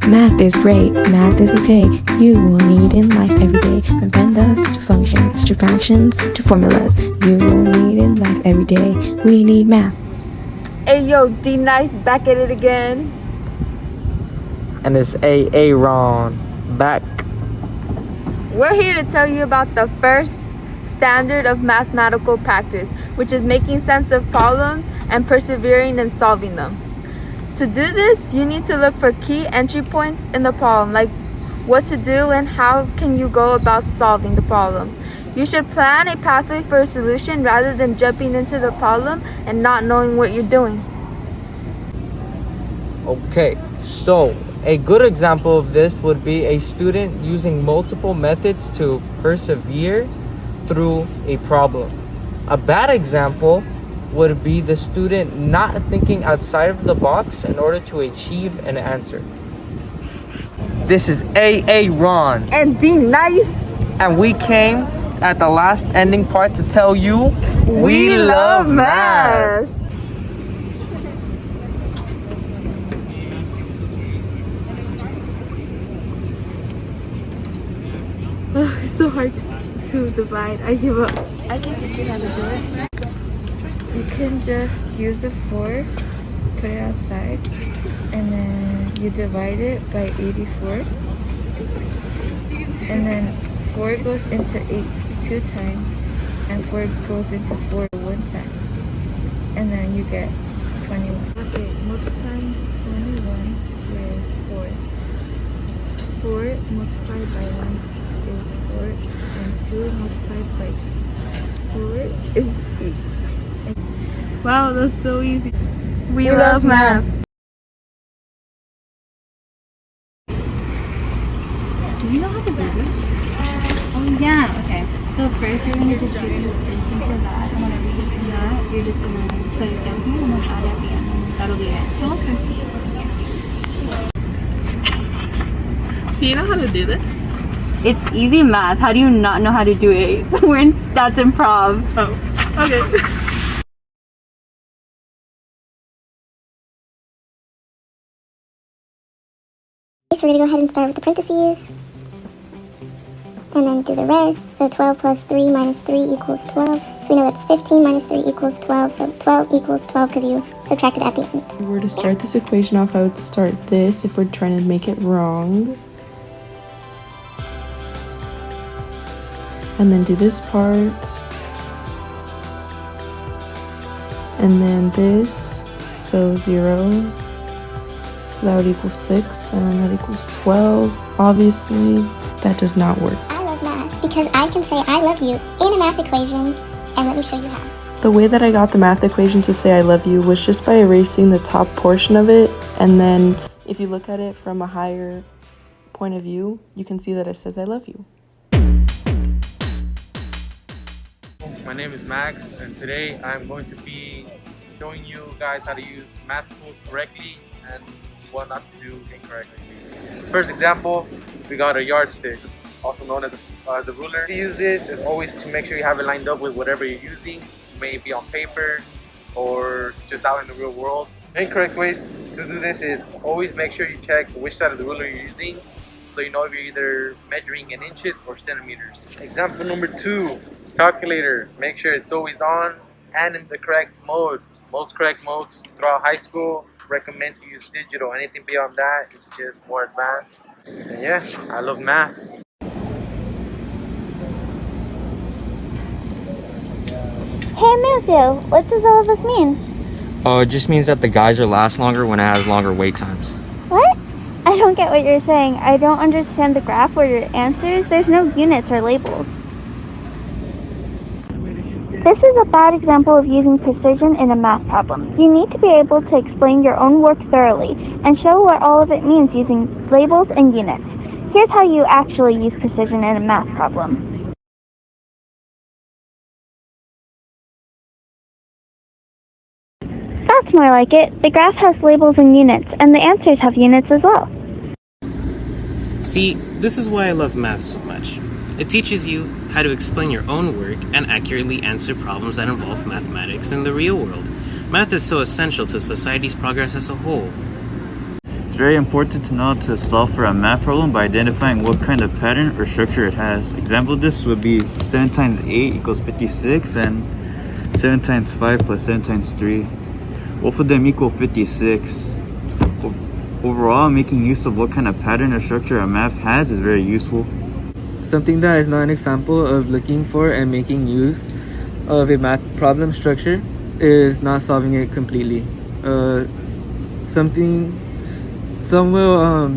Math is great, math is okay. You will need in life every day. From pandas to functions, to fractions, to formulas. You will need in life every day. We need math. Hey yo, D Nice back at it again. And it's Aaron back. We're here to tell you about the first standard of mathematical practice, which is making sense of problems and persevering in solving them. To do this, you need to look for key entry points in the problem, like what to do and how can you go about solving the problem. You should plan a pathway for a solution rather than jumping into the problem and not knowing what you're doing. Okay, so a good example of this would be a student using multiple methods to persevere through a problem. A bad example would be the student not thinking outside of the box in order to achieve an answer. This is Aaron. And D Nice. And we came at the last ending part to tell you We love math. It's so hard to divide. I give up. I can teach you how to do it. You can just use the 4, put it outside, and then you divide it by 84. And then 4 goes into 8 2 times, and 4 goes into 4 1 time. And then you get 21. Okay, multiplying 21 with 4. 4 multiplied by 1 is 4, and 2 multiplied by 4 is 8. Wow, that's so easy. We love math. Do you know how to do this? Oh yeah, okay. So first you're going to just shoot this into that, and whenever you do that, you're just going to put it down here and then add it at the end, and that'll be it. Okay. Do you know how to do this? It's easy math. How do you not know how to do it? We're in stats and prob. Oh, okay. So we're going to go ahead and start with the parentheses and then do the rest. So 12 plus 3 minus 3 equals 12. So we know that's 15 minus 3 equals 12. So 12 equals 12 because you subtracted at the end. If we were to start this equation off, I would start this if we're trying to make it wrong. And then do this part. And then this. So 0. So that would equal 6, and then that equals 12. Obviously, that does not work. I love math because I can say I love you in a math equation, and let me show you how. The way that I got the math equation to say I love you was just by erasing the top portion of it, and then if you look at it from a higher point of view, you can see that it says I love you. My name is Max, and today I'm going to be showing you guys how to use math tools correctly and what not to do incorrectly. First example, we got a yardstick, also known as a ruler. To use this is always to make sure you have it lined up with whatever you're using, maybe on paper or just out in the real world. Incorrect ways to do this is always make sure you check which side of the ruler you're using, so you know if you're either measuring in inches or centimeters. Example number 2, calculator. Make sure it's always on and in the correct mode. Most correct modes throughout high school recommend to use digital. Anything beyond that is just more advanced. And yeah, I love math. Hey Matthew, what does all of this mean? Oh, it just means that the geyser lasts longer when it has longer wait times. What? I don't get what you're saying. I don't understand the graph or your answers. There's no units or labels. This is a bad example of using precision in a math problem. You need to be able to explain your own work thoroughly and show what all of it means using labels and units. Here's how you actually use precision in a math problem. That's more like it. The graph has labels and units, and the answers have units as well. See, this is why I love math so much. It teaches you how to explain your own work and accurately answer problems that involve mathematics in the real world. Math is so essential to society's progress as a whole. It's very important to know how to solve for a math problem by identifying what kind of pattern or structure it has. Example of this would be 7 times 8 equals 56 and 7 times 5 plus 7 times 3. Both of them equal 56. Overall, making use of what kind of pattern or structure a math has is very useful. Something that is not an example of looking for and making use of a math problem structure is not solving it completely. Some will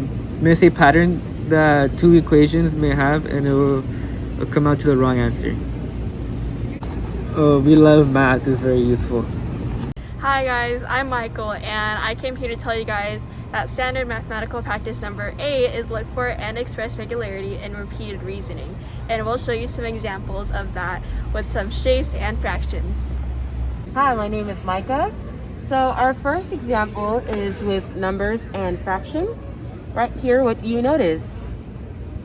miss a pattern that two equations may have, and it will come out to the wrong answer. We love math, it's very useful. Hi guys, I'm Michael, and I came here to tell you guys that standard mathematical practice number 8 is look for and express regularity in repeated reasoning, and we'll show you some examples of that with some shapes and fractions. Hi, my name is Micah. So our first example is with numbers and fraction. Right here, what do you notice?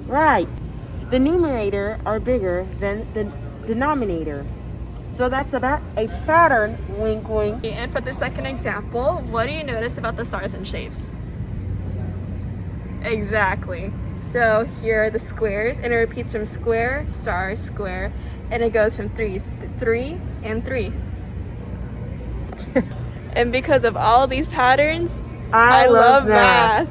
Right, the numerator are bigger than the denominator. So that's about a pattern, wink wink. And for the second example, what do you notice about the stars and shapes? Exactly. So here are the squares, and it repeats from square, star, square, and it goes from 3 and 3. And because of all these patterns, I love math.